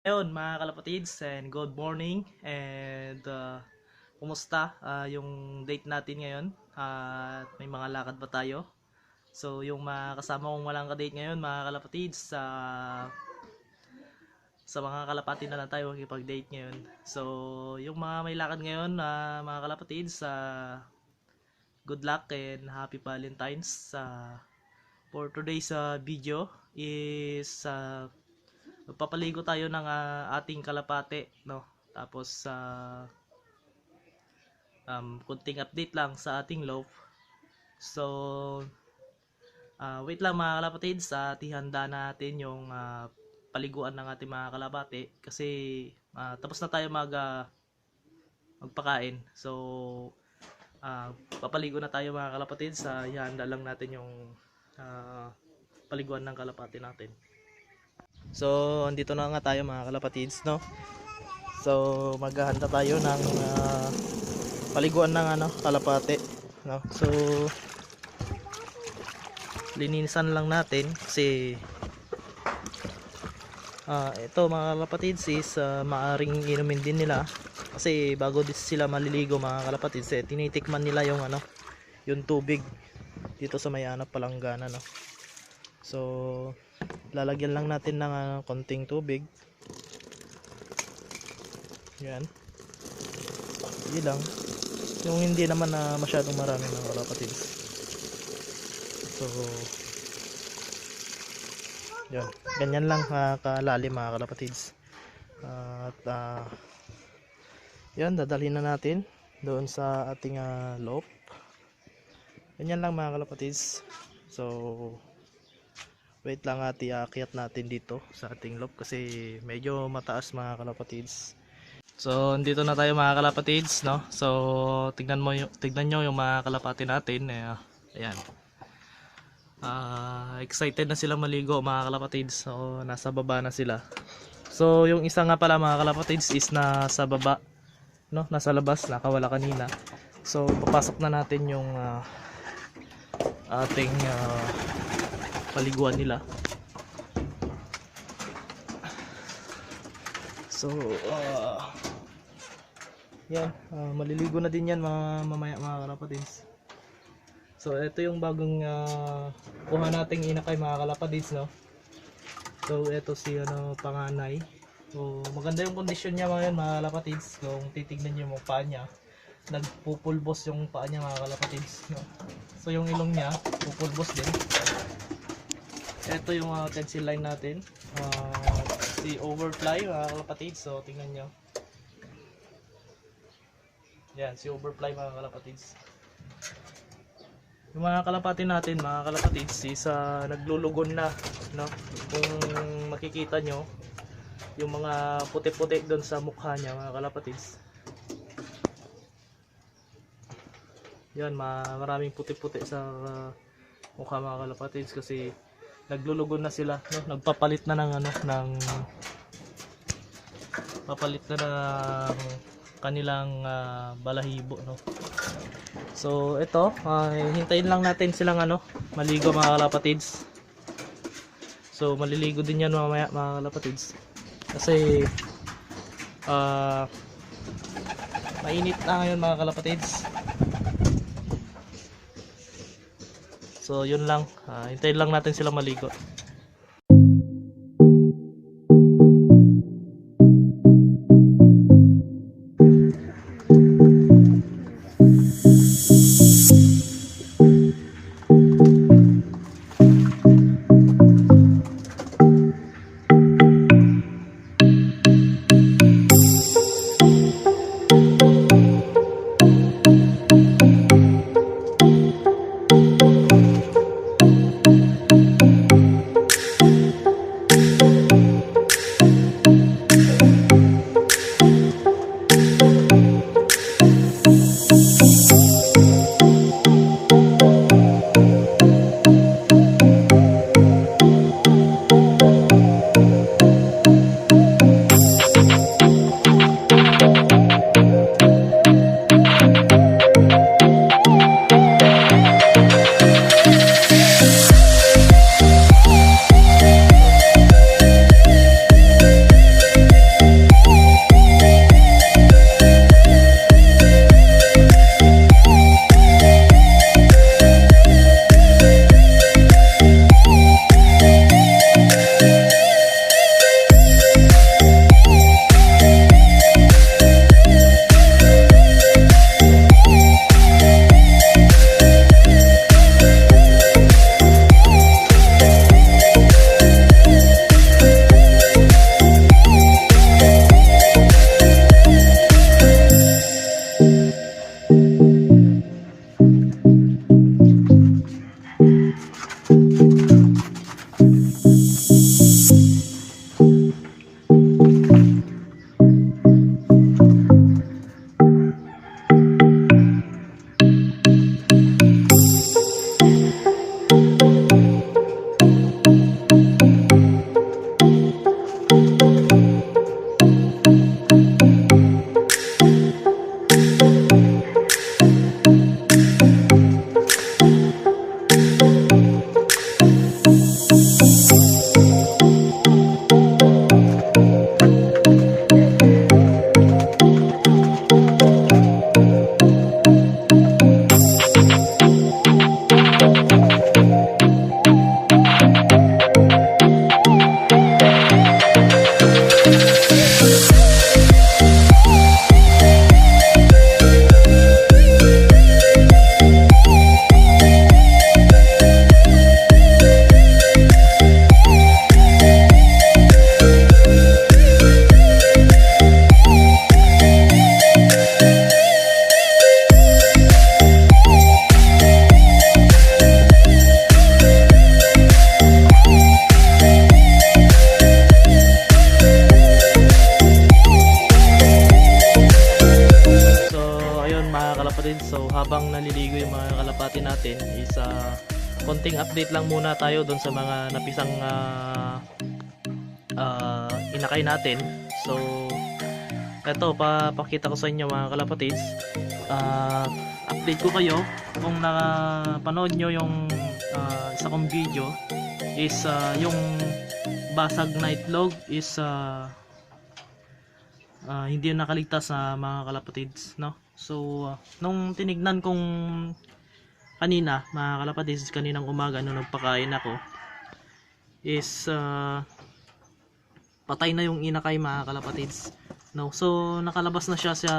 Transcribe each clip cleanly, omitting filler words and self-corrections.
Ayun mga kalapatids, and good morning and kumusta yung date natin ngayon, at may mga lakad ba tayo? So yung mga kasama kong walang ka-date ngayon mga kalapatids, sa mga kalapati na lang tayo makikipag-date ngayon. So yung mga may lakad ngayon mga kalapatids, good luck and happy Valentine's. For today's video is magpapaligo tayo ng ating kalapate, no? Tapos kunting update lang sa ating loaf. So wait lang mga kalapatids, ihanda natin yung paliguan ng ating mga kalapate kasi tapos na tayo magpakain. So papaligo na tayo mga kalapatids, ihanda lang natin yung paliguan ng kalapate natin. So andito na nga tayo mga kalapatids, no? So maghahanda tayo ng paliguan ng kalapate, no? So linisan lang natin kasi ito mga kalapatids is maaring inumin din nila kasi bago sila maliligo mga kalapatids, tinitikman nila yung yung tubig dito sa may palanggana, no? So lalagyan lang natin ng konting tubig. Yan, hindi lang yung hindi naman masyadong marami mga kalapatids. So yan, ganyan lang kalalim mga kalapatids. At yan, dadalhin na natin doon sa ating loaf. Ganyan lang mga kalapatids. So wait lang, iakyat natin dito sa ating loaf kasi medyo mataas mga kalapatids. So dito na tayo mga kalapatids, no? So tignan nyo yung mga kalapati natin, ayan. Excited na sila maligo mga kalapatids. So nasa baba na sila. So yung isa nga pala mga kalapatids is nasa baba, no? Nasa labas, nakawala kanina. So papasok na natin yung ating paliguan nila. So yan, maliligo na din yan mamaya mga kalapatids. So ito yung bagong kuha nating inakay mga kalapatids, no? So ito si panganay. So maganda yung kondisyon niya ngayon mga kalapatids. Kung titignan niyo yung paa niya, nagpupulbos yung paa niya mga kalapatids, no? So yung ilong niya pupulbos din. Ito yung tensile line natin, si Overfly mga kalapatids. So tingnan nyo, yan si Overfly mga kalapatids. Yung mga kalapati natin mga kalapatids is naglulugon na, no? Kung makikita nyo yung mga puti-puti doon sa mukha niya mga kalapatids, yan, maraming puti-puti sa mukha mga kalapatids kasi naglulugon na sila, no? Nagpapalit na ng papalit na ng kanilang balahibo, no? So ito, hintayin lang natin silang maligo mga kalapatids. So maliligo din yan mamaya mga kalapatids kasi mainit na ngayon mga kalapatids. So yun lang, hintayin lang natin sila maligo. habang naliligo yung mga kalapati natin is konting update lang muna tayo doon sa mga napisang inakay natin. So eto, papakita ko sa inyo mga kalapatids. Update ko kayo kung napanood nyo yung isa kong video is yung basag na itlog is hindi yung nakaligtas sa mga kalapatids, no? So nung tinignan kong kanina mga kalapatids, kaninang umaga nung nagpakain ako is patay na yung inakay mga kalapatids, no? So nakalabas na siya sa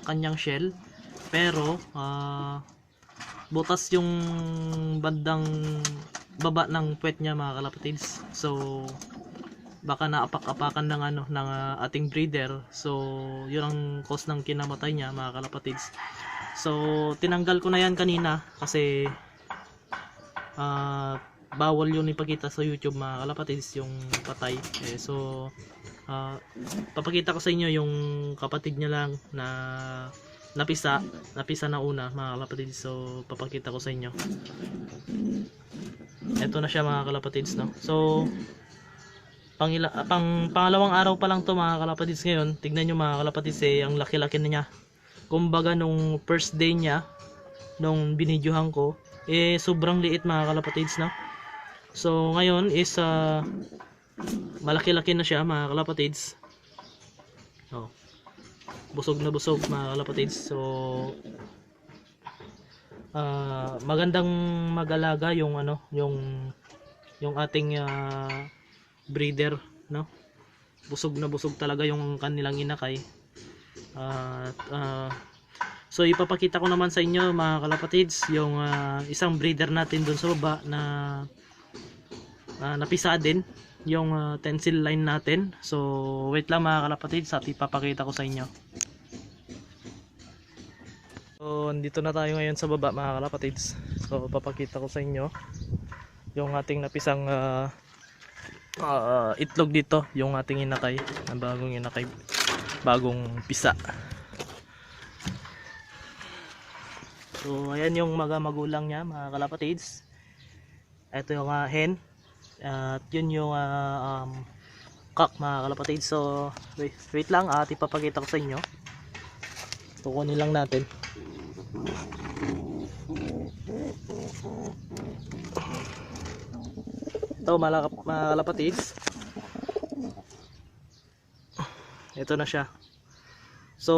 kanyang shell, pero butas yung bandang baba ng puwet niya mga kalapatids. So baka naapak-apakan ng ating breeder. So yun ang cause ng kinamatay niya mga kalapatids. So tinanggal ko na yan kanina kasi bawal yun ipakita sa YouTube mga kalapatids, yung patay. So papakita ko sa inyo yung kapatid niya lang na napisa na una mga kalapatids. So papakita ko sa inyo. Ito na siya mga kalapatids, no? So pangalawang araw pa lang to mga kalapatids ngayon. Tignan nyo mga kalapatids, ang laki-laki na niya. Kumbaga nung first day niya, nung binidyohan ko, sobrang liit mga kalapatids, no? So ngayon is malaki-laki na siya mga kalapatids. Busog na busog mga kalapatids. So magandang mag-alaga yung yung ating breeder, no? Busog na busog talaga yung kanilang inakay. So ipapakita ko naman sa inyo mga kalapatids yung isang breeder natin dun sa baba na napisa din yung tensile line natin. So wait lang mga kalapatids at ipapakita ko sa inyo. So dito na tayo ngayon sa baba mga kalapatids. So papakita ko sa inyo yung ating napisang itlog dito, yung ating inakay, ang bagong inakay, bagong pisa. So ayan yung magulang niya mga kalapatids. Ito yung hen at yun yung cock mga kalapatids. So wait lang at ipapakita ko sa inyo. Kukunin lang natin. Ito mga kalapatids, ito na siya. So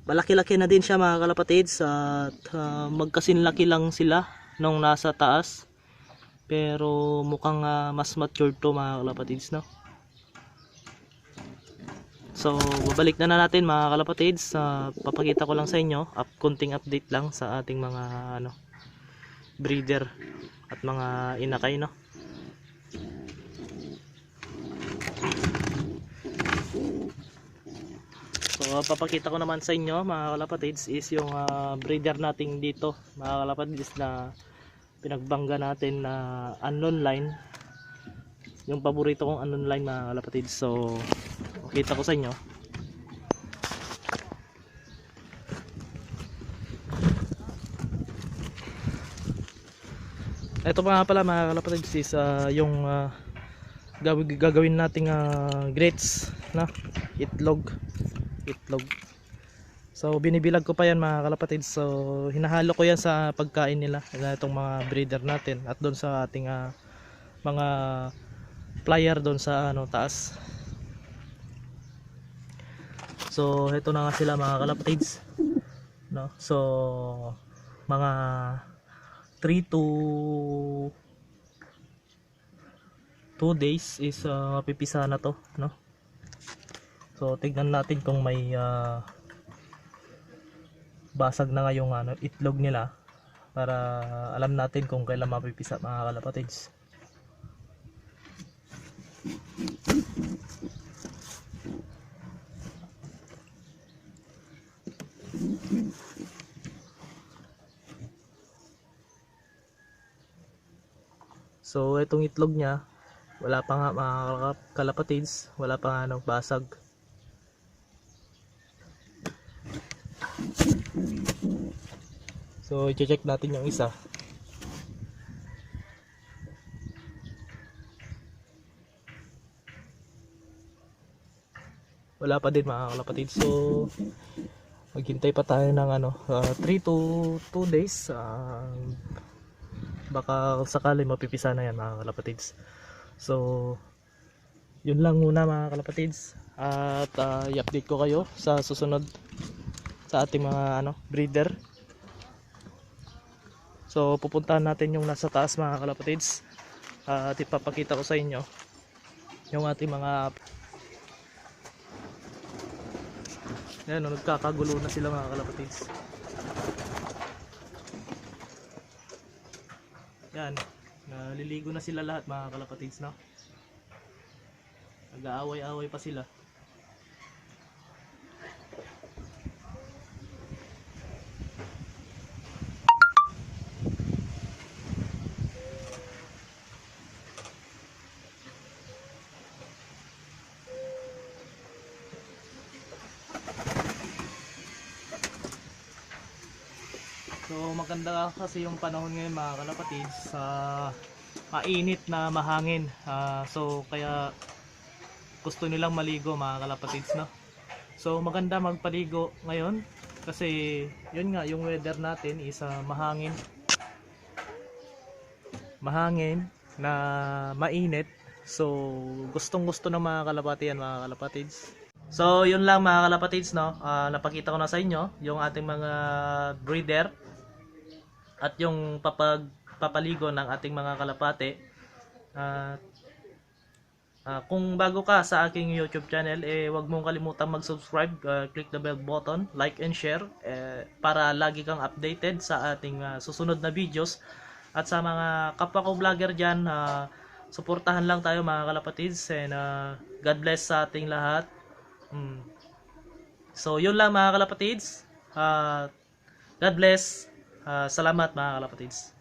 malaki-laki na din siya mga kalapatids at magkasinlaki lang sila nung nasa taas, pero mukhang mas mature to mga kalapatids, no? So babalik na natin mga kalapatids. Papakita ko lang sa inyo konting update lang sa ating mga breeder at mga inakay, no? So papakita ko naman sa inyo mga kalapatids is yung breeder natin dito mga kalapatids na pinagbangga natin na unknown line, yung paborito kong unknown line mga kalapatids. So pakita ko sa inyo. Ito pa nga pala mga kalapatids is yung gagawin nating grits na itlog. So binibilag ko pa yan mga kalapatids. So hinahalo ko yan sa pagkain nila na itong mga breeder natin at doon sa ating mga flyer doon sa taas. So ito na nga sila mga kalapatids, no? So mga 3 to 2 days is mapipisa na to, no? So tignan natin kung may basag na nga yung itlog nila para alam natin kung kailan mapipisa mga kalapatids. So itong itlog niya wala pa nga mga kalapatids, wala pa nga basag. So i-check natin yung isa. Wala pa din mga kalapatid. So maghintay pa tayo ng 3 to 2 days. Baka sakali mapipisa na yan mga kalapatids. So yun lang muna mga kalapatids. At i-update ko kayo sa susunod sa ating mga breeder. So pupuntahan natin yung nasa taas mga kalapatids. At ipapakita ko sa inyo yung ating mga yan, nagkakagulo na sila mga kalapatids. Yan, naliligo na sila lahat mga kalapatids, no? Nag-aaway-aaway pa sila. So maganda kasi yung panahon ngayon mga kalapatids, mainit na mahangin. So kaya gusto nilang maligo mga kalapatids, no? So maganda magpaligo ngayon kasi yun nga yung weather natin is mahangin na mainit. So gustong gusto ng mga kalapati yan mga kalapatids. So yun lang mga kalapatids, no? Napakita ko na sa inyo yung ating mga breeder at yung papaligo ng ating mga kalapate. Kung bago ka sa aking YouTube channel, huwag mong kalimutang mag-subscribe, click the bell button, like and share para lagi kang updated sa ating susunod na videos. At sa mga kapwa ko vlogger dyan, suportahan lang tayo mga kalapatids, and God bless sa ating lahat. So yun lang mga kalapatids, God bless. Salamat mga kalapatids.